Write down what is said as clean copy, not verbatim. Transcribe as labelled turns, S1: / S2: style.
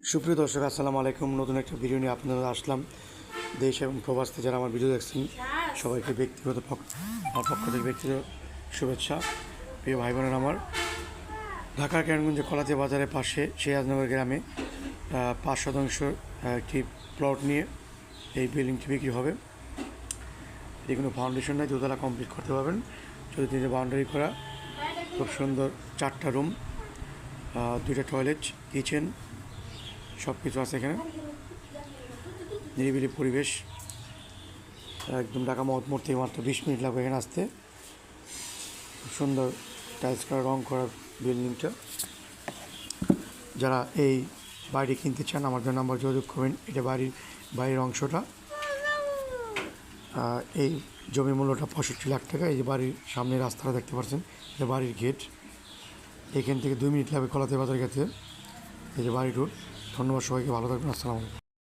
S1: সুপ্রিয় দর্শক, আসসালামু আলাইকুম। নতুন একটা ভিডিও নিয়ে আপনাদের আসলাম। দেশ এবং প্রবাস থেকে যারা আমার ভিডিও দেখছেন সবাইকে আমার পক্ষ থেকে ব্যক্তিগত শুভেচ্ছা। প্রিয় ভাই বোনেরা আমার, ঢাকার কেরানীগঞ্জে কলাতিয়া বাজারের পাশে সিরাজনগর গ্রামে 5 শতাংশ একটি প্লট নিয়ে এই বিল্ডিংটি বিক্রি হবে। এটি কোনো ফাউন্ডেশন নাই, দোতলা কমপ্লিট করতে পারবেন। যদি তিনটে বাউন্ডারি করা, খুব সুন্দর 4টা রুম, 2টা টয়লেট, কিচেন, সব কিছু আছে এখানে। নিরিবিলি পরিবেশ, একদম ঢাকা মোড় থেকে মাত্র 20 মিনিট লাগবে এখানে আসতে। খুব সুন্দর টাইলস করা, রং করা বিল্ডিংটা। যারা এই বাড়ি কিনতে চান আমার জন্য নাম্বার যোগাযোগ করবেন। এটা বাড়ির অংশটা। এই জমি মূল্যটা 65 লাখ টাকা। এই যে বাড়ির সামনে রাস্তাটা দেখতে পাচ্ছেন, এটা বাড়ির গেট। এখান থেকে 2 মিনিট লাগবে কলাতিয়া বাজার গেছে। এই যে বাড়ি রোড। ধন্যবাদ সবাইকে, ভালো থাকবেন। আসসালামু আলাইকুম।